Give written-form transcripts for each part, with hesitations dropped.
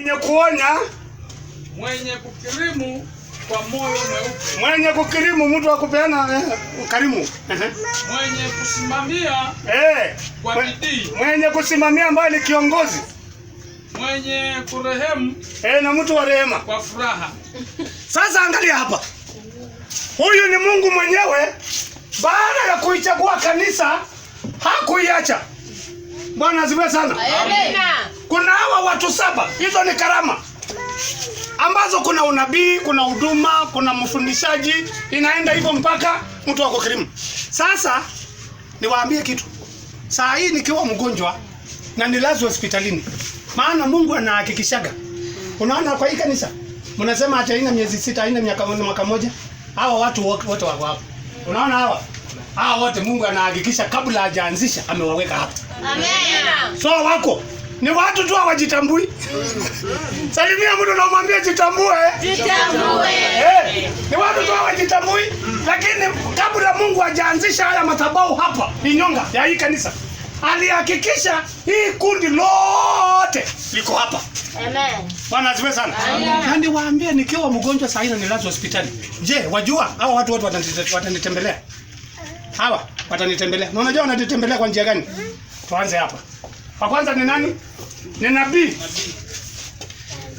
mwenye kuonya, mwenye kukirimu kwa moyo mweupe, mwenye kukirimu, mtu wa kupeana ukarimu, mwenye kusimamia kwa bidii, mwenye kusimamia ambaye ni kiongozi, mwenye kurehemu na mtu wa rehema kwa furaha. Sasa angalia hapa, huyu ni Mungu mwenyewe. Baada ya kuichagua kanisa hakuiacha. Bwana asifiwe sana. Amen. Kuna hawa watu 7, hizo ni karama ambazo kuna unabii, kuna huduma, kuna mfundishaji, inaenda hivyo mpaka mtu wa kukirimu. Sasa niwaambie kitu. Saa hii nikiwa mgonjwa na nilazwe hospitalini, maana Mungu anahakikishaga. Unaona kwa hii kanisa mnasema hata ina miezi 6, ina mwaka mmoja. Hawa watu wote wako hapa. Unaona hawa wote Mungu anahakikisha kabla hajaanzisha amewaweka hapa. Amen. So wako ni watu tu hawajitambui. Salimia mtu na umwambie jitambue. Jitambue. Ni watu tu hawajitambui, lakini kabla Mungu hajaanzisha haya madhabahu hapa Inyonga ya hii kanisa, alihakikisha hii kundi lote liko hapa. Amen. Bwana asifiwe sana. Na niwaambie nikiwa mgonjwa saa hii na nilazwa hospitali. Je, wajua hawa watu wote watanitembelea? Hawa watanitembelea. Na unajua wanatembelea kwa njia gani? Tuanze hapa. Kwa kwanza ni nani? Ni nabii.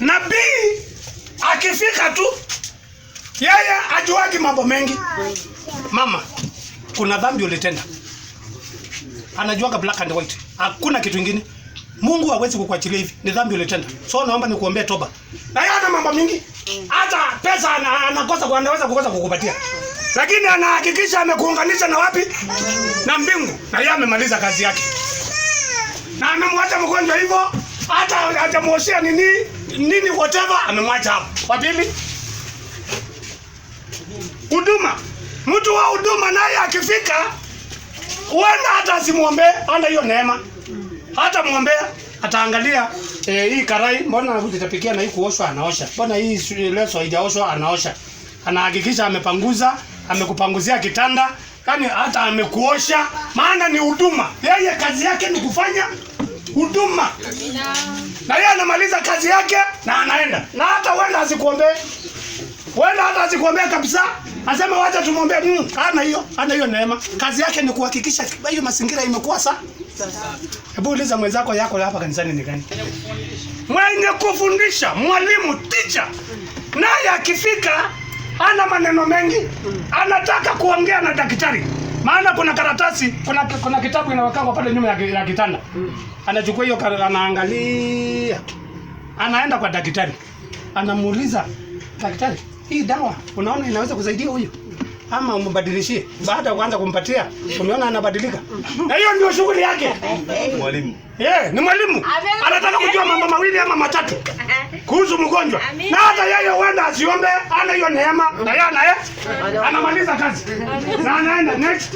Nabii akifika tu yeye ajuagi mambo mengi. Mama, kuna dhambi ulitenda. Anajuaga black and white. Hakuna kitu kingine. Mungu hawezi kukuachilia hivi. Ni dhambi ulitenda. So naomba nikuombee toba. Na yeye ana mambo mingi. Hata pesa anaweza kukosa kukupatia. Lakini anahakikisha amekuunganisha na wapi? Na mbingu. Na yeye amemaliza kazi yake. Na amemwacha mgonjwa hivyo, hata hajamuoshia nini whatever, amemwacha hapo. Wa pili, huduma. Mtu wa huduma naye akifika, huenda hata asimuombee, ana hiyo neema. Hata muombea, ataangalia hii karai, mbona utapikia na hii kuoshwa anaosha. Mbona hii leso haijaoshwa anaosha. Anahakikisha amepanguza, amekupanguzia kitanda, yani hata amekuosha, maana ni huduma. Yeye kazi yake ni kufanya huduma. Na yeye anamaliza kazi yake na anaenda. Na hata wenda asikuombee. Wenda hata asikuombee kabisa. Asema wacha tumwombee. Hana hiyo neema. Kazi yake ni kuhakikisha hiyo mazingira imekuwa sawa. Hebu uliza mwenzako yako hapa kanisani ni gani? Mwenye kufundisha, mwalimu, teacher. Naye akifika ana maneno mengi. Anataka kuongea na daktari. Maana kuna karatasi, kuna kitabu inawekwa pale nyuma ya kitanda. Anachukua hiyo anaangalia. Anaenda kwa daktari. Anamuuliza, daktari, hii dawa unaona inaweza kusaidia huyu? Ama umbadilishie? Baada ya kuanza kumpatia, umeona anabadilika. Na hiyo ndio shughuli yake. Mwalimu. Ni mwalimu. Anataka kujua mambo mawili ama matatu kuhusu mgonjwa. Na hata yeye huenda asiombe, ana hiyo neema. Na yeye anamaliza kazi. Na anaenda next.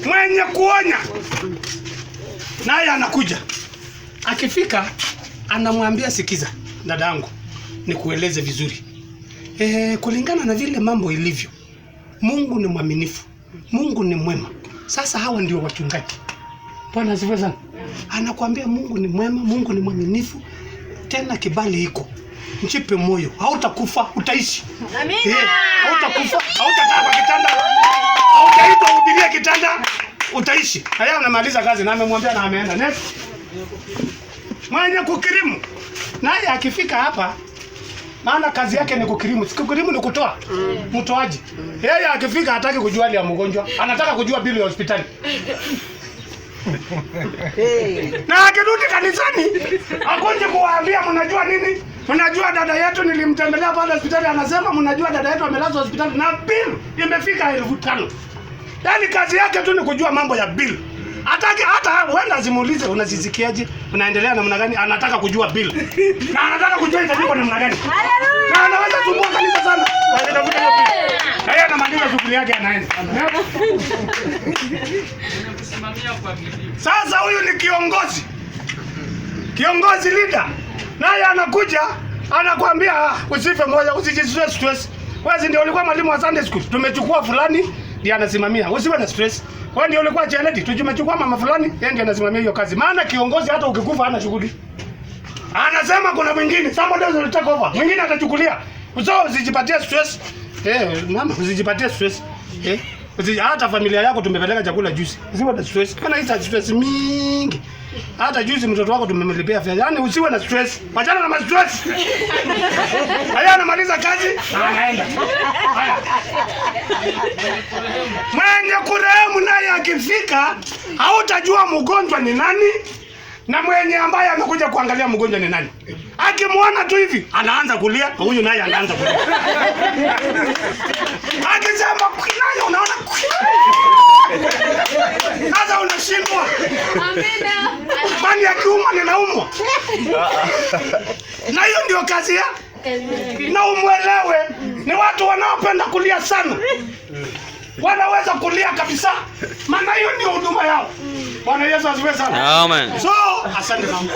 Mwenye kuonya. Naye anakuja. Akifika anamwambia, sikiza dadangu, nikueleze vizuri. Kulingana na vile mambo ilivyo, Mungu ni mwaminifu. Mungu ni mwema. Sasa hawa ndio wachungaji. Bwana asifiwe sana. Anakuambia Mungu ni mwema, Mungu ni mwaminifu. Tena kibali iko. Mchipe moyo. Hautakufa, utaishi. Amina. Hautakufa, hautakaa kwa kitanda. Hautaitwa uhubirie kitanda, utaishi. Haya unamaliza kazi na amemwambia na ameenda. Next. Mwenye kukirimu. Naye akifika hapa, maana kazi yake ni kukirimu. Kukirimu ni kutoa. Mtoaji. Yeye akifika hataki kujua hali ya mgonjwa. Anataka kujua bili ya hospitali. Na akirudi kanisani, akonje kuwaambia mnajua nini? Mnajua dada yetu nilimtembelea pale hospitali, anasema mnajua dada yetu amelazwa hospitali na bill imefika 5,000. Yaani kazi yake tu ni kujua mambo ya bill. Hataki hata huenda azimuulize unazisikiaje? Unaendelea namna gani? Anataka kujua bill. Na anataka kujua itajiko namna gani. Na anaweza kusumbua kanisa sana. Anatafuta hiyo bill. Na yeye anamaliza shughuli yake anaenda. Sasa huyu ni kiongozi. Kiongozi leader. Naye anakuja, anakuambia usife moyo, usijistress. Wewe ndio ulikuwa mwalimu wa Sunday school. Tumechukua fulani ndiye anasimamia. Usiwe na stress. Wewe ndio ulikuwa cheleti, tumechukua mama fulani, yeye ndiye anasimamia hiyo kazi. Maana kiongozi hata ukikufa hana shughuli. Anasema kuna mwingine, somebody else will take over. Mwingine atachukulia. So usijipatie stress. Mama usijipatie stress. Hata familia yako tumepeleka chakula juice. Usiwe na stress. Kana hizo stress mingi. Hata juice mtoto wako tumemlipia fedha. Yaani usiwe na stress. Wachana na stress. Haya anamaliza kazi, anaenda. Haya. Mwenye kurehemu naye akifika, hautajua mgonjwa ni nani na mwenye ambaye amekuja kuangalia mgonjwa ni nani. Akimwona tu hivi, anaanza kulia, huyu naye anaanza kulia. Akisema naye unaona. Sasa unashindwa. Amina. Kwani akiuma ninaumwa. Na hiyo ndio kazi ya. Na umwelewe, ni watu wanaopenda kulia sana. Wanaweza kulia kabisa. Maana hiyo ndio huduma yao. Bwana Yesu asifiwe sana. Amen. So, asante sana.